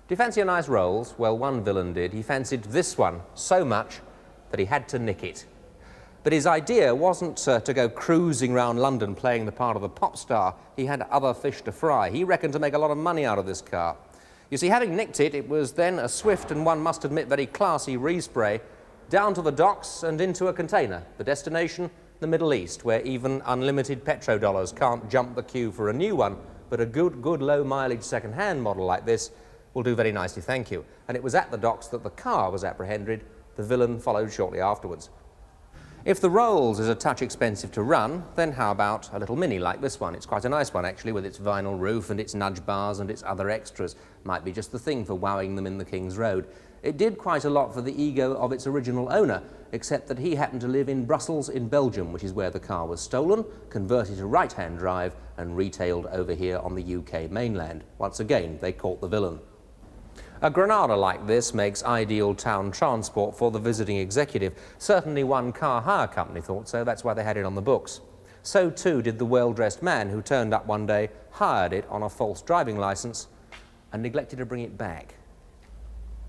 Do you fancy a nice Rolls? Well, one villain did. He fancied this one so much that he had to nick it. But his idea wasn't to go cruising around London playing the part of the pop star. He had other fish to fry. He reckoned to make a lot of money out of this car. You see, having nicked it, it was then a swift and, one must admit, very classy respray down to the docks and into a container. The destination, the Middle East, where even unlimited petrodollars can't jump the queue for a new one, but a good low-mileage second-hand model like this will do very nicely, thank you. And it was at the docks that the car was apprehended. The villain followed shortly afterwards. If the Rolls is a touch expensive to run, then how about a little Mini like this one? It's quite a nice one, actually, with its vinyl roof and its nudge bars and its other extras. Might be just the thing for wowing them in the King's Road. It did quite a lot for the ego of its original owner, except that he happened to live in Brussels in Belgium, which is where the car was stolen, converted to right-hand drive and retailed over here on the UK mainland. Once again, they caught the villain. A Granada like this makes ideal town transport for the visiting executive. Certainly one car hire company thought so, that's why they had it on the books. So too did the well-dressed man who turned up one day, hired it on a false driving licence and neglected to bring it back.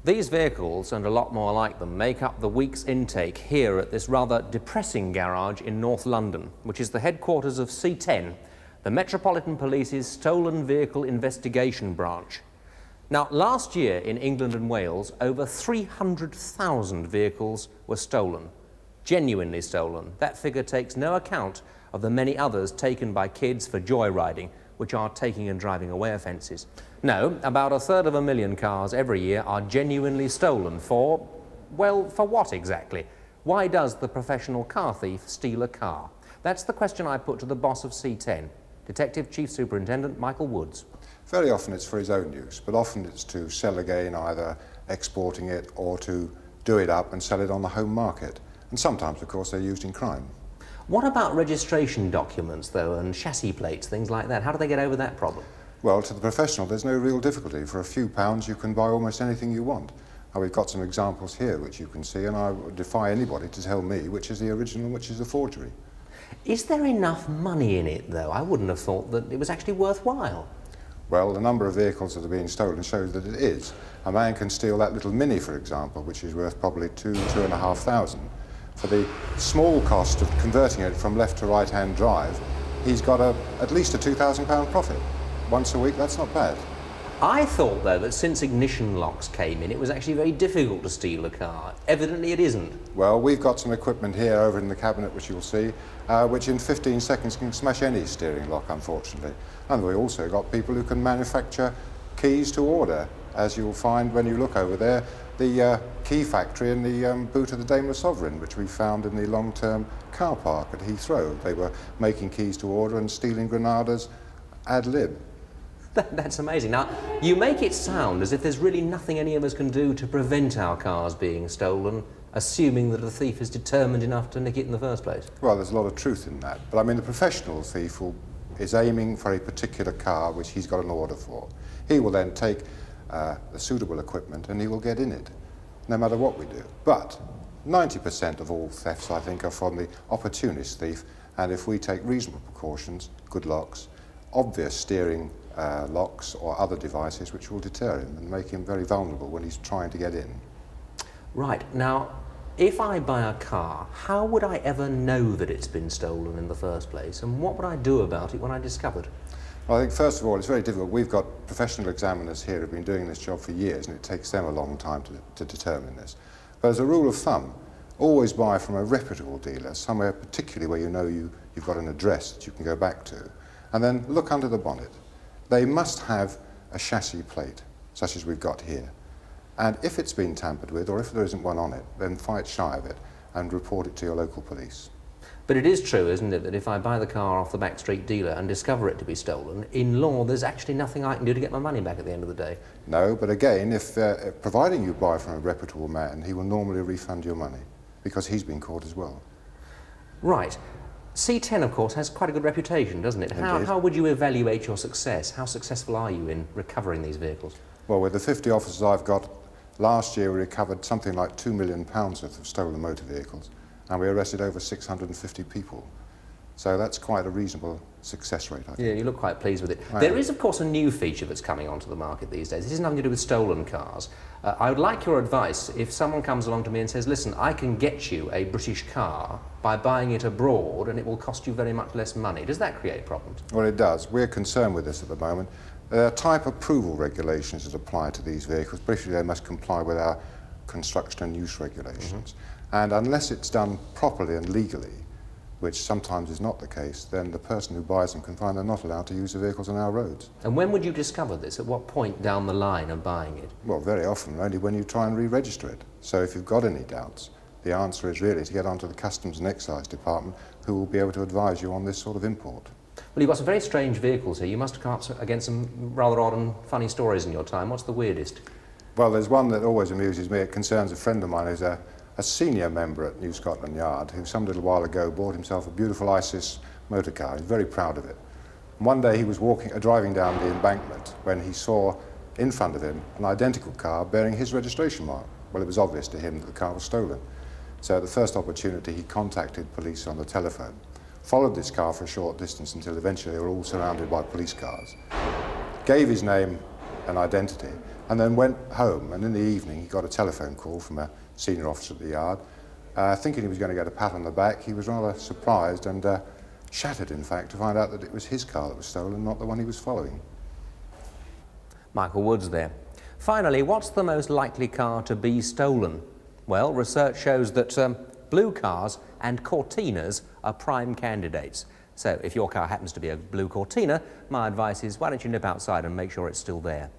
These vehicles, and a lot more like them, make up the week's intake here at this rather depressing garage in North London, which is the headquarters of C10, the Metropolitan Police's Stolen Vehicle Investigation Branch. Now, last year in England and Wales, over 300,000 vehicles were stolen, genuinely stolen. That figure takes no account of the many others taken by kids for joyriding, which are taking and driving away offences. No, about 1/3 cars every year are genuinely stolen for, well, for what exactly? Why does the professional car thief steal a car? That's the question I put to the boss of C10, Detective Chief Superintendent Michael Woods. Very often it's for his own use, but often it's to sell again, either exporting it or to do it up and sell it on the home market. And sometimes, of course, they're used in crime. What about registration documents, though, and chassis plates, things like that? How do they get over that problem? Well, to the professional, there's no real difficulty. For a few pounds, you can buy almost anything you want. And we've got some examples here, which you can see, and I would defy anybody to tell me which is the original and which is the forgery. Is there enough money in it, though? I wouldn't have thought that it was actually worthwhile. Well, the number of vehicles that are being stolen shows that it is. A man can steal that little Mini, for example, which is worth probably £2,500. For the small cost of converting it from left to right-hand drive, he's got at least a £2,000 profit. Once a week, that's not bad. I thought, though, that since ignition locks came in, it was actually very difficult to steal a car. Evidently it isn't. Well, we've got some equipment here over in the cabinet, which you'll see, which in 15 seconds can smash any steering lock, unfortunately. And we also got people who can manufacture keys to order, as you'll find when you look over there, the key factory in the boot of the Daimler Sovereign, which we found in the long-term car park at Heathrow. They were making keys to order and stealing Granadas ad lib. That's amazing. Now, you make it sound as if there's really nothing any of us can do to prevent our cars being stolen, assuming that the thief is determined enough to nick it in the first place. Well, there's a lot of truth in that. But I mean, the professional thief is aiming for a particular car which he's got an order for. He will then take the suitable equipment and he will get in it, no matter what we do. But 90% of all thefts, I think, are from the opportunist thief, and if we take reasonable precautions, good locks, obvious steering locks or other devices which will deter him and make him very vulnerable when he's trying to get in. Right. Now, if I buy a car, how would I ever know that it's been stolen in the first place, and what would I do about it when I discovered? Well, I think first of all it's very difficult. We've got professional examiners here who have been doing this job for years, and it takes them a long time to determine this. But as a rule of thumb, always buy from a reputable dealer, somewhere particularly where you know you've got an address that you can go back to, and then look under the bonnet. They must have a chassis plate, such as we've got here. And if it's been tampered with, or if there isn't one on it, then fight shy of it and report it to your local police. But it is true, isn't it, that if I buy the car off the backstreet dealer and discover it to be stolen, in law there's actually nothing I can do to get my money back at the end of the day? No, but again, if providing you buy from a reputable man, he will normally refund your money, because he's been caught as well. Right. C10, of course, has quite a good reputation, doesn't it? How would you evaluate your success? How successful are you in recovering these vehicles? Well, with the 50 officers I've got, last year we recovered something like £2 million worth of stolen motor vehicles, and we arrested over 650 people. So that's quite a reasonable success rate, I think. Yeah, you look quite pleased with it. I There am. is, of course, a new feature that's coming onto the market these days. It isn't nothing to do with stolen cars. I would like your advice if someone comes along to me and says, listen, I can get you a British car by buying it abroad and it will cost you very much less money. Does that create problems? Well, it does. We're concerned with this at the moment. There are type approval regulations that apply to these vehicles. Briefly, they must comply with our construction and use regulations. And unless it's done properly and legally, which sometimes is not the case, then the person who buys them can find they're not allowed to use the vehicles on our roads. And when would you discover this? At what point down the line of buying it? Well, very often, only when you try and re-register it. So if you've got any doubts, the answer is really to get onto the Customs and Excise Department, who will be able to advise you on this sort of import. Well, you've got some very strange vehicles here. You must have come up against some rather odd and funny stories in your time. What's the weirdest? Well, there's one that always amuses me. It concerns a friend of mine who's a senior member at New Scotland Yard who some little while ago bought himself a beautiful Isis motor car. He's very proud of it. And one day he was driving down the embankment when he saw in front of him an identical car bearing his registration mark. Well, it was obvious to him that the car was stolen. So at the first opportunity he contacted police on the telephone, followed this car for a short distance until eventually they were all surrounded by police cars, gave his name and identity, and then went home. And in the evening he got a telephone call from a senior officer at the yard. Thinking he was going to get a pat on the back, he was rather surprised and shattered, in fact, to find out that it was his car that was stolen, not the one he was following. Michael Woods there. Finally, what's the most likely car to be stolen? Well, research shows that blue cars and Cortinas are prime candidates. So if your car happens to be a blue Cortina, my advice is why don't you nip outside and make sure it's still there.